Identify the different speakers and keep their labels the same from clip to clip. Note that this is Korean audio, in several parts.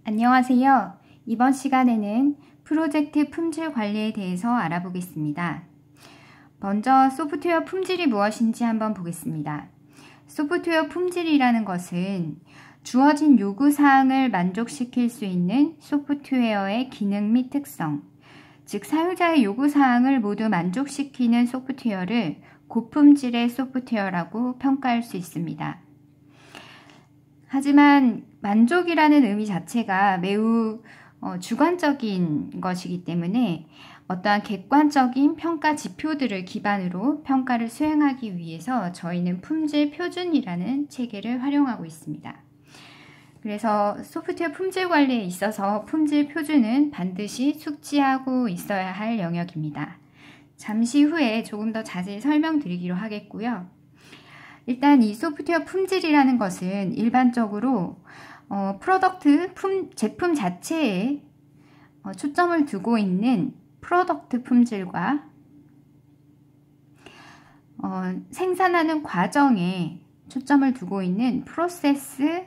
Speaker 1: 안녕하세요. 이번 시간에는 프로젝트 품질 관리에 대해서 알아보겠습니다. 먼저 소프트웨어 품질이 무엇인지 한번 보겠습니다. 소프트웨어 품질이라는 것은 주어진 요구사항을 만족시킬 수 있는 소프트웨어의 기능 및 특성, 즉 사용자의 요구사항을 모두 만족시키는 소프트웨어를 고품질의 소프트웨어라고 평가할 수 있습니다. 하지만 만족이라는 의미 자체가 매우 주관적인 것이기 때문에 어떠한 객관적인 평가 지표들을 기반으로 평가를 수행하기 위해서 저희는 품질 표준이라는 체계를 활용하고 있습니다. 그래서 소프트웨어 품질 관리에 있어서 품질 표준은 반드시 숙지하고 있어야 할 영역입니다. 잠시 후에 조금 더 자세히 설명드리기로 하겠고요. 일단 이 소프트웨어 품질이라는 것은 일반적으로 제품 자체에 초점을 두고 있는 프로덕트 품질과 생산하는 과정에 초점을 두고 있는 프로세스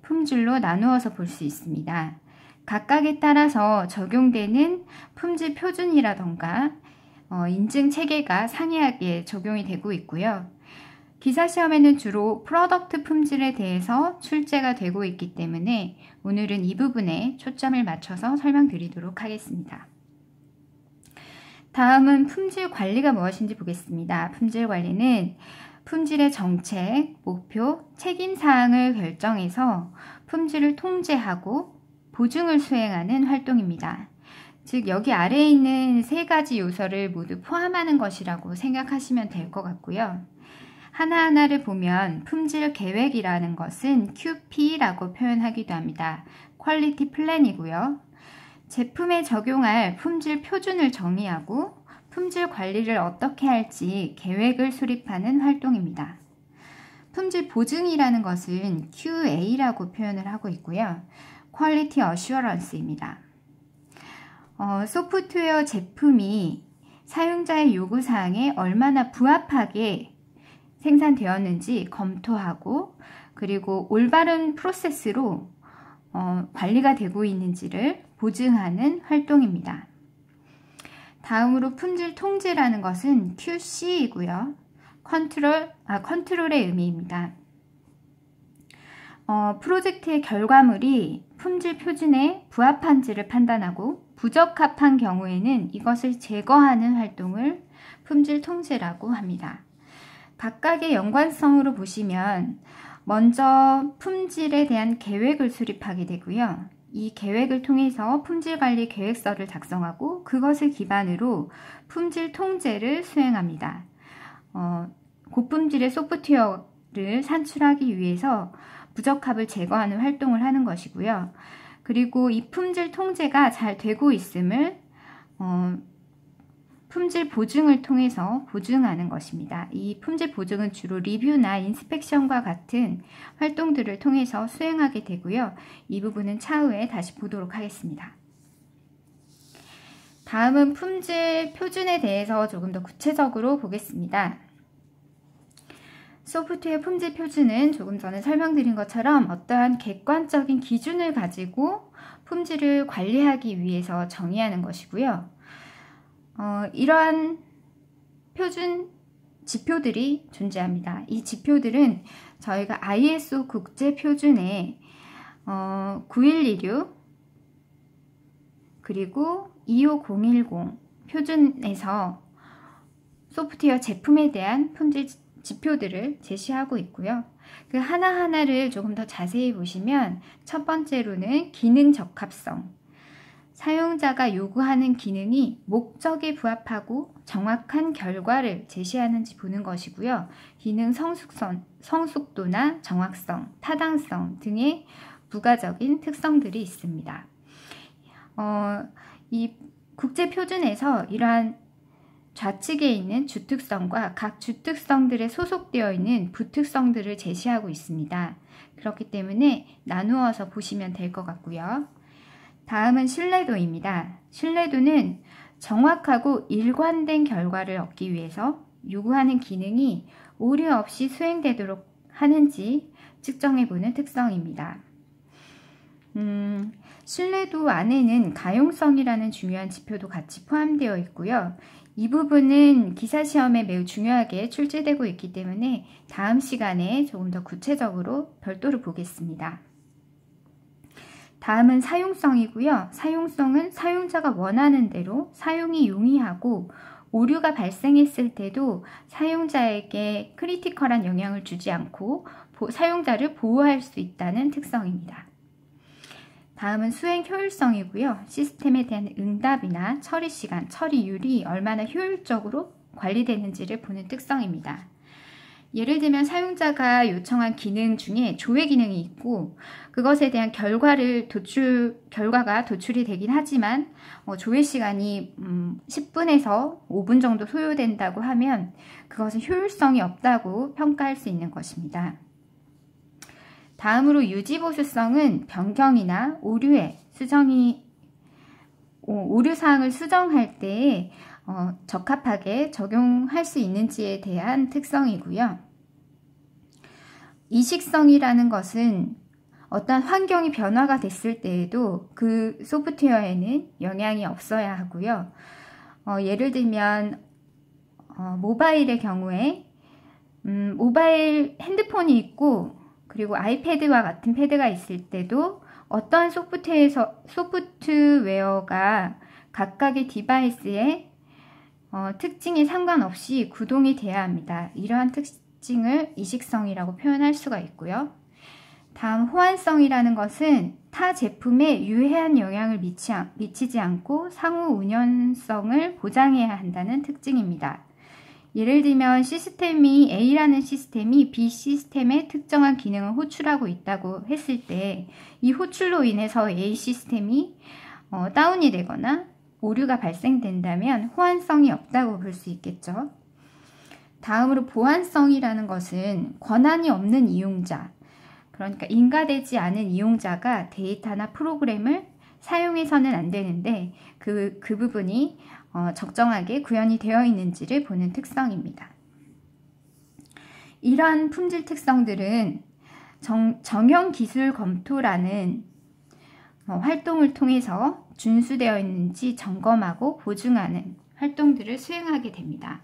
Speaker 1: 품질로 나누어서 볼 수 있습니다. 각각에 따라서 적용되는 품질 표준이라던가 인증 체계가 상이하게 적용이 되고 있고요. 기사시험에는 주로 프로덕트 품질에 대해서 출제가 되고 있기 때문에 오늘은 이 부분에 초점을 맞춰서 설명드리도록 하겠습니다. 다음은 품질 관리가 무엇인지 보겠습니다. 품질 관리는 품질의 정책, 목표, 책임사항을 결정해서 품질을 통제하고 보증을 수행하는 활동입니다. 즉 여기 아래에 있는 세 가지 요소를 모두 포함하는 것이라고 생각하시면 될 것 같고요. 하나하나를 보면 품질 계획이라는 것은 QP라고 표현하기도 합니다. 퀄리티 플랜이고요. 제품에 적용할 품질 표준을 정의하고 품질 관리를 어떻게 할지 계획을 수립하는 활동입니다. 품질 보증이라는 것은 QA라고 표현을 하고 있고요. 퀄리티 어슈어런스입니다. 소프트웨어 제품이 사용자의 요구사항에 얼마나 부합하게 생산되었는지 검토하고 그리고 올바른 프로세스로 관리가 되고 있는지를 보증하는 활동입니다. 다음으로 품질 통제라는 것은 QC이고요. 컨트롤의 의미입니다. 프로젝트의 결과물이 품질 표준에 부합한지를 판단하고 부적합한 경우에는 이것을 제거하는 활동을 품질 통제라고 합니다. 각각의 연관성으로 보시면 먼저 품질에 대한 계획을 수립하게 되고요. 이 계획을 통해서 품질관리 계획서를 작성하고 그것을 기반으로 품질 통제를 수행합니다. 고품질의 소프트웨어를 산출하기 위해서 부적합을 제거하는 활동을 하는 것이고요. 그리고 이 품질 통제가 잘 되고 있음을 품질 보증을 통해서 보증하는 것입니다. 이 품질 보증은 주로 리뷰나 인스펙션과 같은 활동들을 통해서 수행하게 되고요. 이 부분은 차후에 다시 보도록 하겠습니다. 다음은 품질 표준에 대해서 조금 더 구체적으로 보겠습니다. 소프트웨어 품질 표준은 조금 전에 설명드린 것처럼 어떠한 객관적인 기준을 가지고 품질을 관리하기 위해서 정의하는 것이고요. 이러한 표준 지표들이 존재합니다. 이 지표들은 저희가 ISO 국제표준에 9126 그리고 25010 표준에서 소프트웨어 제품에 대한 품질 지표들을 제시하고 있고요. 그 하나하나를 조금 더 자세히 보시면 첫 번째로는 기능 적합성. 사용자가 요구하는 기능이 목적에 부합하고 정확한 결과를 제시하는지 보는 것이고요. 기능 성숙도나 정확성, 타당성 등의 부가적인 특성들이 있습니다. 이 국제표준에서 이러한 좌측에 있는 주특성과 각 주특성들에 소속되어 있는 부특성들을 제시하고 있습니다. 그렇기 때문에 나누어서 보시면 될 것 같고요. 다음은 신뢰도입니다. 신뢰도는 정확하고 일관된 결과를 얻기 위해서 요구하는 기능이 오류 없이 수행되도록 하는지 측정해보는 특성입니다. 신뢰도 안에는 가용성이라는 중요한 지표도 같이 포함되어 있고요. 이 부분은 기사 시험에 매우 중요하게 출제되고 있기 때문에 다음 시간에 조금 더 구체적으로 별도로 보겠습니다. 다음은 사용성이고요. 사용성은 사용자가 원하는 대로 사용이 용이하고 오류가 발생했을 때도 사용자에게 크리티컬한 영향을 주지 않고 사용자를 보호할 수 있다는 특성입니다. 다음은 수행 효율성이고요. 시스템에 대한 응답이나 처리 시간, 처리율이 얼마나 효율적으로 관리되는지를 보는 특성입니다. 예를 들면 사용자가 요청한 기능 중에 조회 기능이 있고 그것에 대한 결과가 도출이 되긴 하지만 조회 시간이 10분에서 5분 정도 소요된다고 하면 그것은 효율성이 없다고 평가할 수 있는 것입니다. 다음으로 유지보수성은 변경이나 오류사항을 수정할 때 적합하게 적용할 수 있는지에 대한 특성이고요. 이식성이라는 것은 어떤 환경이 변화가 됐을 때에도 그 소프트웨어에는 영향이 없어야 하고요. 예를 들면 모바일의 경우에 모바일 핸드폰이 있고 그리고 아이패드와 같은 패드가 있을 때도 어떠한 소프트웨어가 각각의 디바이스의 특징에 상관없이 구동이 돼야 합니다. 이러한 특징을 이식성이라고 표현할 수가 있고요. 다음 호환성이라는 것은 타 제품에 유해한 영향을 미치지 않고 상호 운영성을 보장해야 한다는 특징입니다. 예를 들면 A라는 시스템이 B 시스템에 특정한 기능을 호출하고 있다고 했을 때 이 호출로 인해서 A 시스템이 다운이 되거나 오류가 발생된다면 호환성이 없다고 볼 수 있겠죠. 다음으로 보안성이라는 것은 권한이 없는 이용자, 그러니까 인가되지 않은 이용자가 데이터나 프로그램을 사용해서는 안 되는데 그 부분이 적정하게 구현이 되어 있는지를 보는 특성입니다. 이러한 품질 특성들은 정형 기술 검토라는 활동을 통해서 준수되어 있는지 점검하고 보증하는 활동들을 수행하게 됩니다.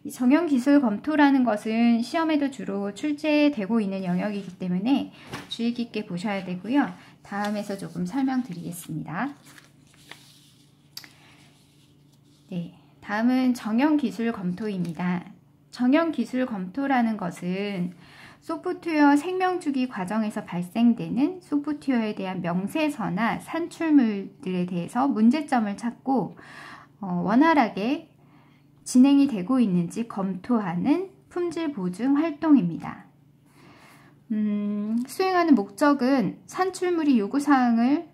Speaker 1: 이 정형 기술 검토라는 것은 시험에도 주로 출제되고 있는 영역이기 때문에 주의 깊게 보셔야 되고요. 다음에서 조금 설명드리겠습니다. 네, 다음은 정형 기술 검토입니다. 정형 기술 검토라는 것은 소프트웨어 생명주기 과정에서 발생되는 소프트웨어에 대한 명세서나 산출물들에 대해서 문제점을 찾고 원활하게 진행이 되고 있는지 검토하는 품질 보증 활동입니다. 수행하는 목적은 산출물이 요구사항을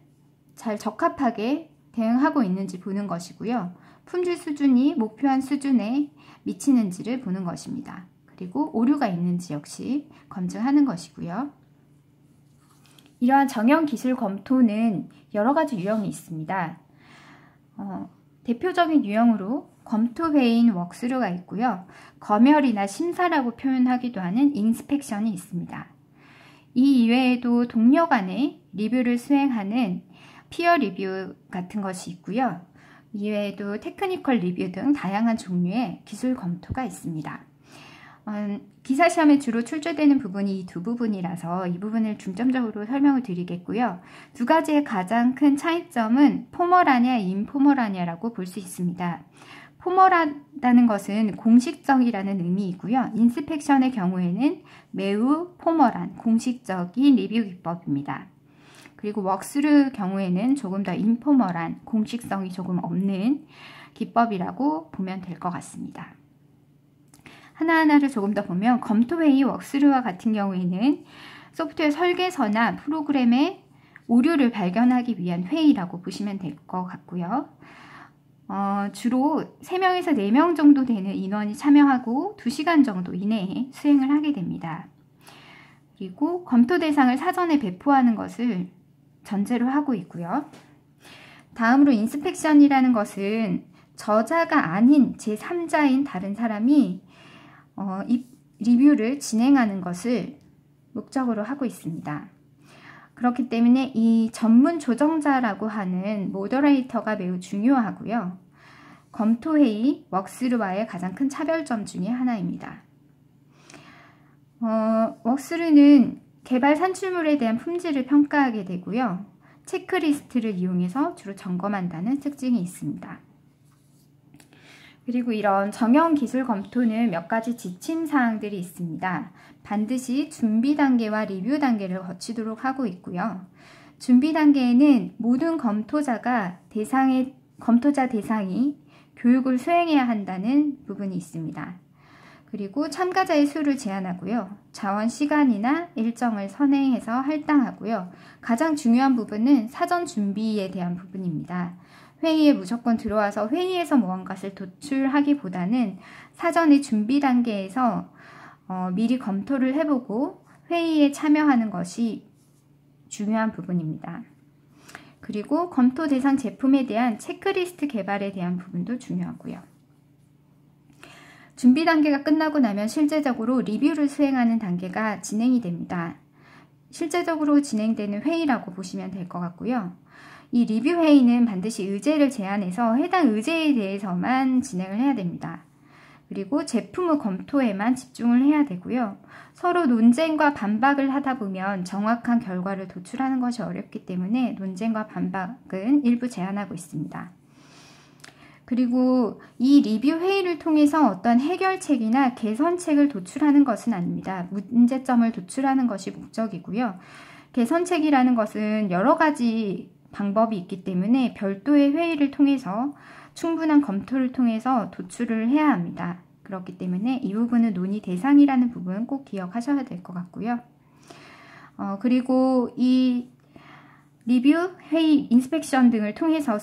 Speaker 1: 잘 적합하게 대응하고 있는지 보는 것이고요. 품질 수준이 목표한 수준에 미치는지를 보는 것입니다. 그리고 오류가 있는지 역시 검증하는 것이고요. 이러한 정형 기술 검토는 여러 가지 유형이 있습니다. 대표적인 유형으로 검토회의인 웍스루가 있고요. 검열이나 심사라고 표현하기도 하는 인스펙션이 있습니다. 이 이외에도 동료 간의 리뷰를 수행하는 피어 리뷰 같은 것이 있고요. 이외에도 테크니컬 리뷰 등 다양한 종류의 기술 검토가 있습니다. 기사 시험에 주로 출제되는 부분이 이 두 부분이라서 이 부분을 중점적으로 설명을 드리겠고요. 두 가지의 가장 큰 차이점은 포멀하냐 인포멀하냐라고 볼 수 있습니다. 포멀하다는 것은 공식적이라는 의미이고요. 인스펙션의 경우에는 매우 포멀한 공식적인 리뷰 기법입니다. 그리고 웍스루 경우에는 조금 더 인포멀한 공식성이 조금 없는 기법이라고 보면 될 것 같습니다. 하나하나를 조금 더 보면 검토회의 웍스루와 같은 경우에는 소프트웨어 설계서나 프로그램의 오류를 발견하기 위한 회의라고 보시면 될 것 같고요. 주로 3명에서 4명 정도 되는 인원이 참여하고 2시간 정도 이내에 수행을 하게 됩니다. 그리고 검토 대상을 사전에 배포하는 것을 전제로 하고 있고요. 다음으로 인스펙션이라는 것은 저자가 아닌 제3자인 다른 사람이 이 리뷰를 진행하는 것을 목적으로 하고 있습니다. 그렇기 때문에 이 전문 조정자라고 하는 모더레이터가 매우 중요하고요. 검토회의, 웍스루와의 가장 큰 차별점 중에 하나입니다. 웍스루는 개발 산출물에 대한 품질을 평가하게 되고요. 체크리스트를 이용해서 주로 점검한다는 특징이 있습니다. 그리고 이런 정형 기술 검토는 몇 가지 지침 사항들이 있습니다. 반드시 준비 단계와 리뷰 단계를 거치도록 하고 있고요. 준비 단계에는 모든 검토자 대상이 교육을 수행해야 한다는 부분이 있습니다. 그리고 참가자의 수를 제한하고요. 자원 시간이나 일정을 선행해서 할당하고요. 가장 중요한 부분은 사전 준비에 대한 부분입니다. 회의에 무조건 들어와서 회의에서 무언가를 도출하기보다는 사전에 준비 단계에서 미리 검토를 해보고 회의에 참여하는 것이 중요한 부분입니다. 그리고 검토 대상 제품에 대한 체크리스트 개발에 대한 부분도 중요하고요. 준비 단계가 끝나고 나면 실제적으로 리뷰를 수행하는 단계가 진행이 됩니다. 실제적으로 진행되는 회의라고 보시면 될 것 같고요. 이 리뷰 회의는 반드시 의제를 제안해서 해당 의제에 대해서만 진행을 해야 됩니다. 그리고 제품의 검토에만 집중을 해야 되고요. 서로 논쟁과 반박을 하다 보면 정확한 결과를 도출하는 것이 어렵기 때문에 논쟁과 반박은 일부 제한하고 있습니다. 그리고 이 리뷰 회의를 통해서 어떤 해결책이나 개선책을 도출하는 것은 아닙니다. 문제점을 도출하는 것이 목적이고요. 개선책이라는 것은 여러 가지 방법이 있기 때문에 별도의 회의를 통해서 충분한 검토를 통해서 도출을 해야 합니다. 그렇기 때문에 이 부분은 논의 대상이라는 부분 꼭 기억하셔야 될 것 같고요. 그리고 이 리뷰, 회의, 인스펙션 등을 통해서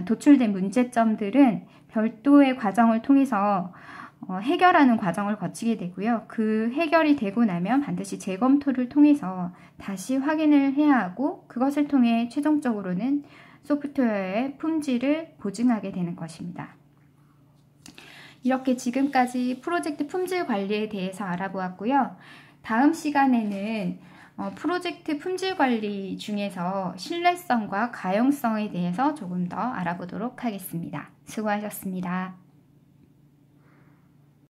Speaker 1: 도출된 문제점들은 별도의 과정을 통해서 해결하는 과정을 거치게 되고요. 그 해결이 되고 나면 반드시 재검토를 통해서 다시 확인을 해야 하고 그것을 통해 최종적으로는 소프트웨어의 품질을 보증하게 되는 것입니다. 이렇게 지금까지 프로젝트 품질 관리에 대해서 알아보았고요. 다음 시간에는 프로젝트 품질 관리 중에서 신뢰성과 가용성에 대해서 조금 더 알아보도록 하겠습니다. 수고하셨습니다.